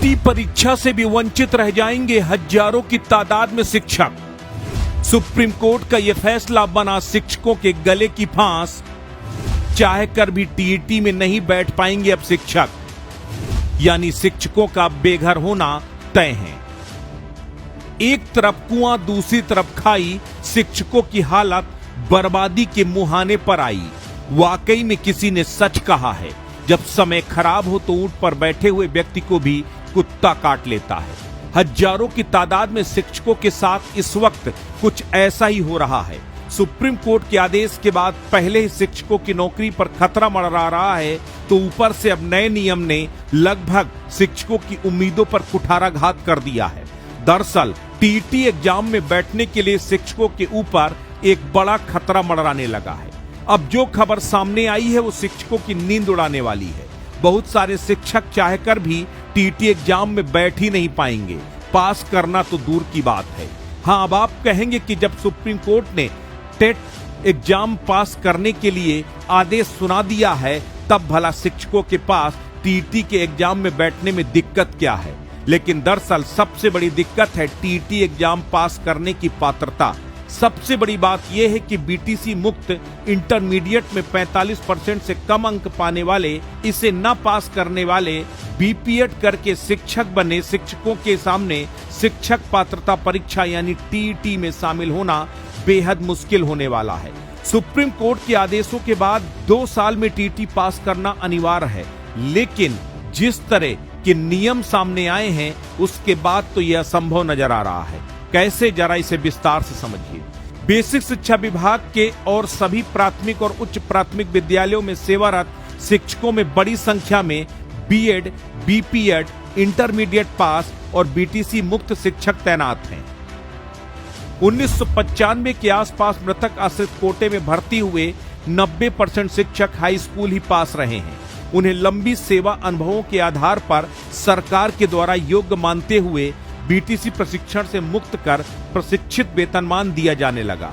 TET परीक्षा से भी वंचित रह जाएंगे हजारों की तादाद में शिक्षक। सुप्रीम कोर्ट का यह फैसला बना शिक्षकों के गले की फांस। चाहकर भी टीईटी में नहीं बैठ पाएंगे अब शिक्षक, यानी शिक्षकों का बेघर होना तय है। एक तरफ कुआं दूसरी तरफ खाई, शिक्षकों की हालत बर्बादी के मुहाने पर आई। वाकई में किसी ने सच कहा है, जब समय खराब हो तो ऊंट पर बैठे हुए व्यक्ति को भी कुत्ता काट लेता है। हजारों की तादाद में शिक्षकों के साथ इस वक्त कुछ ऐसा ही हो रहा है। सुप्रीम कोर्ट के आदेश के बाद पहले ही शिक्षकों की नौकरी पर खतरा मंडरा रहा है, तो ऊपर से अब नए नियम ने लगभग शिक्षकों की उम्मीदों पर कुठाराघात कर दिया है। दरअसल टीईटी एग्जाम में बैठने के लिए शिक्षकों के ऊपर एक बड़ा खतरा मंडराने लगा है। अब जो खबर सामने आई है वो शिक्षकों की नींद उड़ाने वाली है। बहुत सारे शिक्षक चाहकर भी टीईटी एग्जाम में बैठ ही नहीं पाएंगे। पास करना तो दूर की बात है। हाँ, अब आप कहेंगे कि जब सुप्रीम कोर्ट ने टेट एग्जाम पास करने के लिए आदेश सुना दिया है, तब भला शिक्षकों के पास टीईटी के एग्जाम में बैठने में दिक्कत क्या है। लेकिन दरअसल सबसे बड़ी दिक्कत है टीईटी एग्जाम पास करने की पात्रता। सबसे बड़ी बात यह है कि बीटीसी मुक्त इंटरमीडिएट में 45% से कम अंक पाने वाले, इसे न पास करने वाले बीपीएड करके शिक्षक बने शिक्षकों के सामने शिक्षक पात्रता परीक्षा यानी टीईटी में शामिल होना बेहद मुश्किल होने वाला है। सुप्रीम कोर्ट के आदेशों के बाद 2 साल में टीईटी पास करना अनिवार्य है, लेकिन जिस तरह के नियम सामने आए हैं उसके बाद तो यह असंभव नजर आ रहा है। कैसे, जरा इसे विस्तार से समझिए। बेसिक शिक्षा विभाग के और सभी प्राथमिक और उच्च प्राथमिक विद्यालयों में सेवारत शिक्षकों में बड़ी संख्या में बीएड, बीपीएड, इंटरमीडिएट पास और बीटीसी मुक्त शिक्षक तैनात हैं। 1995 के आसपास मृतक आश्रित कोटे में भर्ती हुए 90% शिक्षक हाई स्कूल ही पास रहे हैं। उन्हें लंबी सेवा अनुभवों के आधार पर सरकार के द्वारा योग्य मानते हुए बीटीसी प्रशिक्षण से मुक्त कर प्रशिक्षित वेतनमान दिया जाने लगा।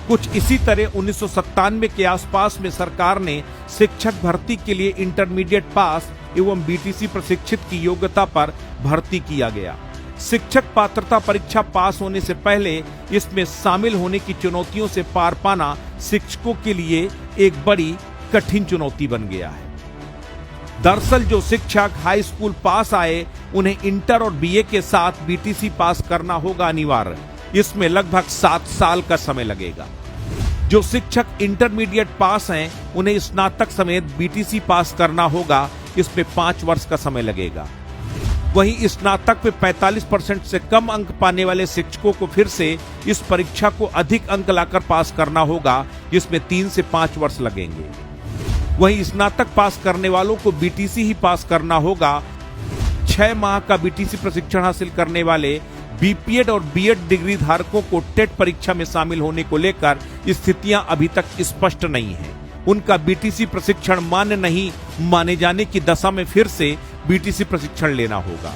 कुछ इसी तरह 1997 के आसपास में सरकार ने शिक्षक भर्ती के लिए इंटरमीडिएट पास एवं बीटीसी प्रशिक्षित की योग्यता पर भर्ती किया गया। शिक्षक पात्रता परीक्षा पास होने से पहले इसमें शामिल होने की चुनौतियों से पार पाना शिक्षकों के लिए एक बड़ी कठिन चुनौती बन गया है। दरअसल जो शिक्षक हाई स्कूल पास आए, उन्हें इंटर और बीए के साथ बीटीसी पास करना होगा अनिवार्य। इसमें लगभग 7 साल का समय लगेगा। जो शिक्षक इंटरमीडिएट पास हैं, उन्हें स्नातक समेत बीटीसी पास करना होगा। इसमें 5 वर्ष का समय लगेगा। वहीं स्नातक में 45% से कम अंक पाने वाले शिक्षकों को फिर से इस परीक्षा को अधिक अंक लाकर पास करना होगा। इसमें 3 से 5 वर्ष लगेंगे। वहीं स्नातक पास करने वालों को बीटीसी ही पास करना होगा। 6 माह का बीटीसी प्रशिक्षण हासिल करने वाले बीपीएड और बीएड डिग्री धारकों को टेट परीक्षा में शामिल होने को लेकर स्थितियां अभी तक स्पष्ट नहीं हैं। उनका बीटीसी प्रशिक्षण मान्य नहीं माने जाने की दशा में फिर से बीटीसी प्रशिक्षण लेना होगा।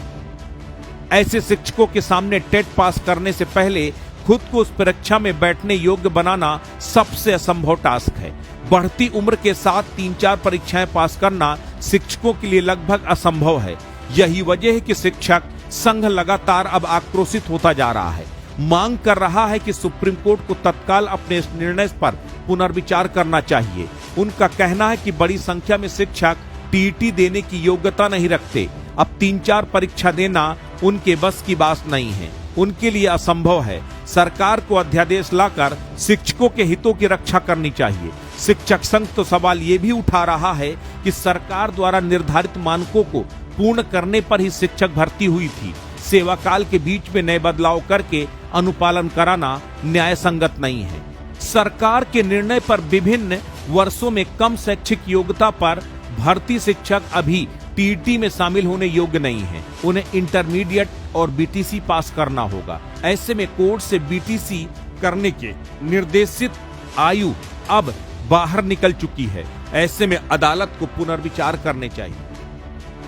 ऐसे शिक्षकों के सामने टेट पास करने से पहले खुद को उस परीक्षा में बैठने योग्य बनाना सबसे असंभव टास्क है। बढ़ती उम्र के साथ 3-4 परीक्षाएं पास करना शिक्षकों के लिए लगभग असंभव है। यही वजह है कि शिक्षक संघ लगातार अब आक्रोशित होता जा रहा है। मांग कर रहा है कि सुप्रीम कोर्ट को तत्काल अपने इस निर्णय पर पुनर्विचार करना चाहिए। उनका कहना है कि बड़ी संख्या में शिक्षक टीईटी देने की योग्यता नहीं रखते। अब 3-4 परीक्षा देना उनके बस की बात नहीं है, उनके लिए असंभव है। सरकार को अध्यादेश लाकर शिक्षकों के हितों की रक्षा करनी चाहिए। शिक्षक संघ तो सवाल ये भी उठा रहा है कि सरकार द्वारा निर्धारित मानकों को पूर्ण करने पर ही शिक्षक भर्ती हुई थी। सेवा काल के बीच में नए बदलाव करके अनुपालन कराना न्याय संगत नहीं है। सरकार के निर्णय पर विभिन्न वर्षों में कम शैक्षिक योग्यता पर भर्ती शिक्षक अभी टीईटी में शामिल होने योग्य नहीं है। उन्हें इंटरमीडिएट और बीटीसी पास करना होगा। ऐसे में कोर्ट से बीटीसी करने के निर्देशित आयु अब बाहर निकल चुकी है। ऐसे में अदालत को पुनर्विचार करने चाहिए।